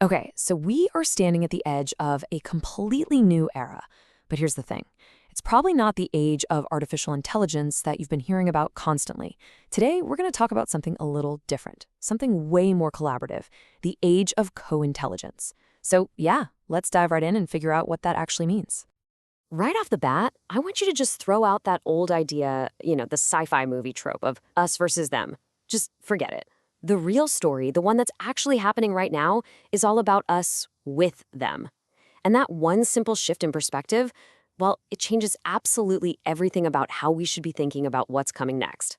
Okay, so we are standing at the edge of a completely new era. But here's the thing. It's probably not the age of artificial intelligence that you've been hearing about constantly. Today, we're going to talk about something a little different, something way more collaborative, the age of co-intelligence. So yeah, let's dive right in and figure out what that actually means. Right off the bat, I want you to just throw out that old idea, the sci-fi movie trope of us versus them. Just forget it. The real story, the one that's actually happening right now, is all about us with them. And that one simple shift in perspective, well, it changes absolutely everything about how we should be thinking about what's coming next.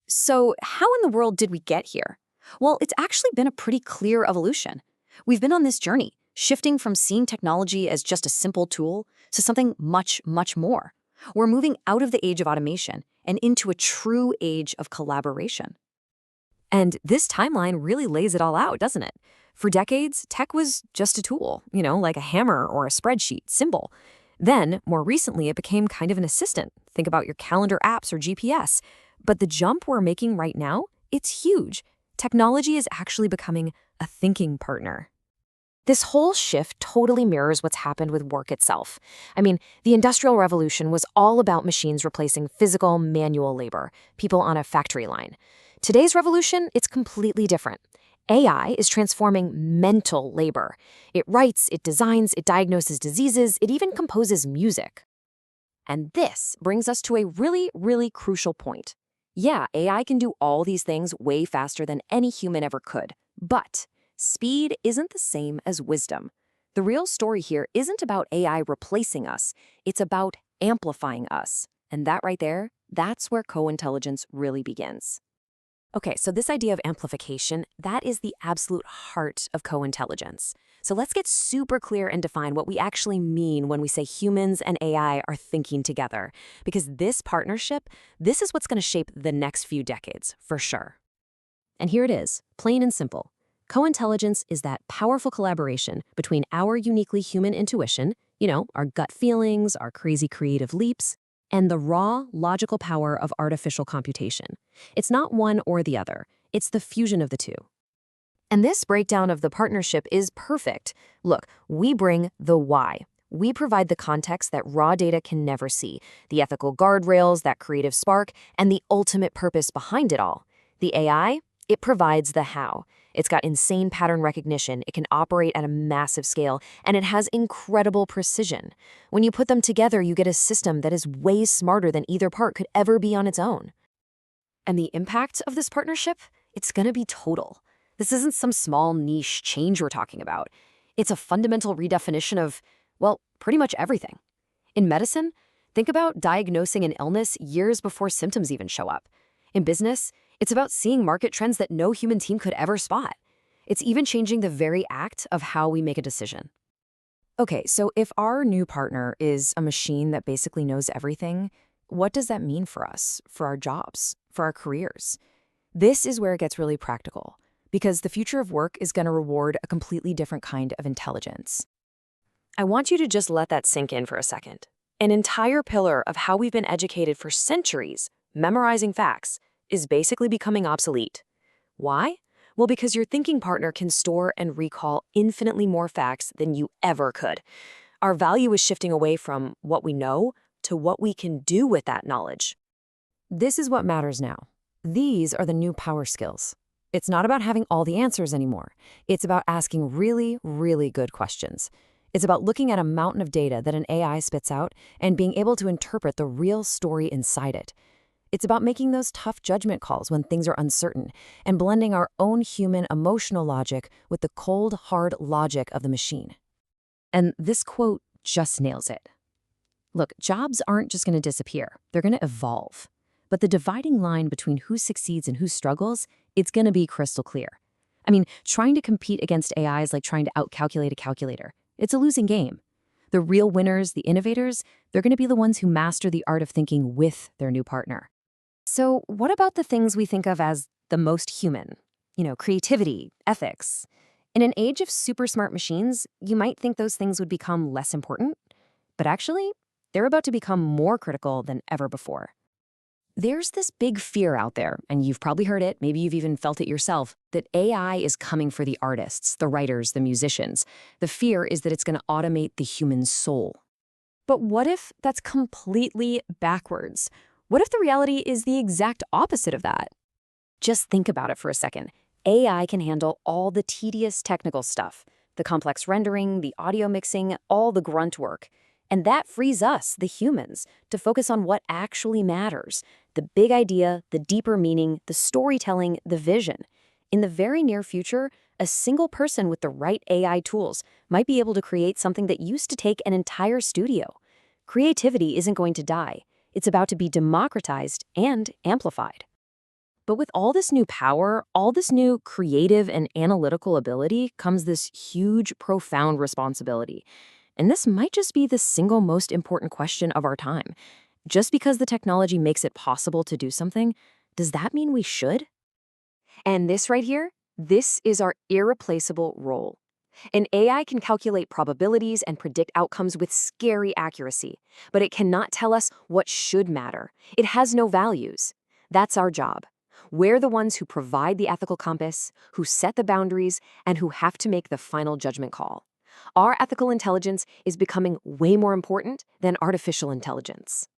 So, how in the world did we get here? Well, it's actually been a pretty clear evolution. We've been on this journey, shifting from seeing technology as just a simple tool to something much, much more. We're moving out of the age of automation and into a true age of collaboration. And this timeline really lays it all out, doesn't it? For decades, tech was just a tool, like a hammer or a spreadsheet, symbol. Then, more recently, it became kind of an assistant. Think about your calendar apps or GPS. But the jump we're making right now, it's huge. Technology is actually becoming a thinking partner. This whole shift totally mirrors what's happened with work itself. I mean, the Industrial Revolution was all about machines replacing physical, manual labor, people on a factory line. Today's revolution, it's completely different. AI is transforming mental labor. It writes, it designs, it diagnoses diseases, it even composes music. And this brings us to a really, really crucial point. Yeah, AI can do all these things way faster than any human ever could, but speed isn't the same as wisdom. The real story here isn't about AI replacing us, it's about amplifying us. And that right there, that's where co-intelligence really begins. Okay, so this idea of amplification, that is the absolute heart of co-intelligence. So let's get super clear and define what we actually mean when we say humans and AI are thinking together. Because this partnership, this is what's going to shape the next few decades, for sure. And here it is, plain and simple. Co-intelligence is that powerful collaboration between our uniquely human intuition, our gut feelings, our crazy creative leaps, and the raw, logical power of artificial computation. It's not one or the other. It's the fusion of the two. And this breakdown of the partnership is perfect. Look, we bring the why. We provide the context that raw data can never see, the ethical guardrails, that creative spark, and the ultimate purpose behind it all. The AI, it provides the how. It's got insane pattern recognition, it can operate at a massive scale, and it has incredible precision. When you put them together, you get a system that is way smarter than either part could ever be on its own. And the impact of this partnership? It's gonna be total. This isn't some small niche change we're talking about. It's a fundamental redefinition of, well, pretty much everything. In medicine, think about diagnosing an illness years before symptoms even show up. In business, it's about seeing market trends that no human team could ever spot. It's even changing the very act of how we make a decision. Okay, so if our new partner is a machine that basically knows everything, what does that mean for us, for our jobs, for our careers? This is where it gets really practical, because the future of work is going to reward a completely different kind of intelligence. I want you to just let that sink in for a second. An entire pillar of how we've been educated for centuries, memorizing facts, is basically becoming obsolete. Why? Well, because your thinking partner can store and recall infinitely more facts than you ever could. Our value is shifting away from what we know to what we can do with that knowledge. This is what matters now. These are the new power skills. It's not about having all the answers anymore. It's about asking really, really good questions. It's about looking at a mountain of data that an AI spits out and being able to interpret the real story inside it. It's about making those tough judgment calls when things are uncertain and blending our own human emotional logic with the cold, hard logic of the machine. And this quote just nails it. Look, jobs aren't just going to disappear. They're going to evolve. But the dividing line between who succeeds and who struggles, it's going to be crystal clear. I mean, trying to compete against AI is like trying to outcalculate a calculator. It's a losing game. The real winners, the innovators, they're going to be the ones who master the art of thinking with their new partner. So what about the things we think of as the most human? Creativity, ethics. In an age of super smart machines, you might think those things would become less important, but actually, they're about to become more critical than ever before. There's this big fear out there, and you've probably heard it, maybe you've even felt it yourself, that AI is coming for the artists, the writers, the musicians. The fear is that it's going to automate the human soul. But what if that's completely backwards? What if the reality is the exact opposite of that? Just think about it for a second. AI can handle all the tedious technical stuff, the complex rendering, the audio mixing, all the grunt work. And that frees us, the humans, to focus on what actually matters: the big idea, the deeper meaning, the storytelling, the vision. In the very near future, a single person with the right AI tools might be able to create something that used to take an entire studio. Creativity isn't going to die. It's about to be democratized and amplified. But with all this new power, all this new creative and analytical ability comes this huge, profound responsibility. And this might just be the single most important question of our time. Just because the technology makes it possible to do something, does that mean we should? And this right here, this is our irreplaceable role. An AI can calculate probabilities and predict outcomes with scary accuracy, but it cannot tell us what should matter. It has no values. That's our job. We're the ones who provide the ethical compass, who set the boundaries, and who have to make the final judgment call. Our ethical intelligence is becoming way more important than artificial intelligence.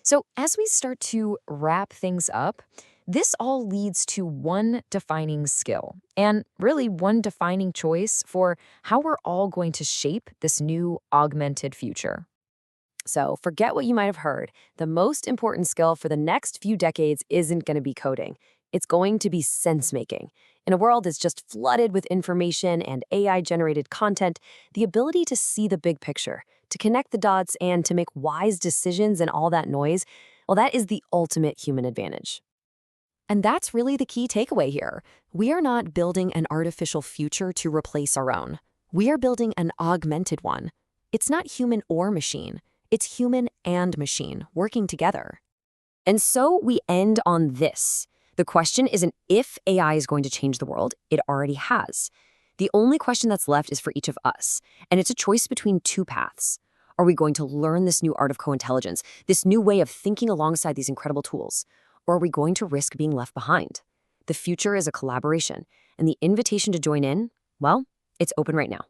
So as we start to wrap things up, this all leads to one defining skill, and really one defining choice for how we're all going to shape this new augmented future. So forget what you might have heard. The most important skill for the next few decades isn't going to be coding. It's going to be sense-making. In a world that's just flooded with information and AI-generated content, the ability to see the big picture, to connect the dots, and to make wise decisions in all that noise, well, that is the ultimate human advantage. And that's really the key takeaway here. We are not building an artificial future to replace our own. We are building an augmented one. It's not human or machine. It's human and machine working together. And so we end on this. The question isn't if AI is going to change the world. It already has. The only question that's left is for each of us, and it's a choice between two paths. Are we going to learn this new art of co-intelligence, this new way of thinking alongside these incredible tools? Or are we going to risk being left behind? The future is a collaboration, and the invitation to join in, well, it's open right now.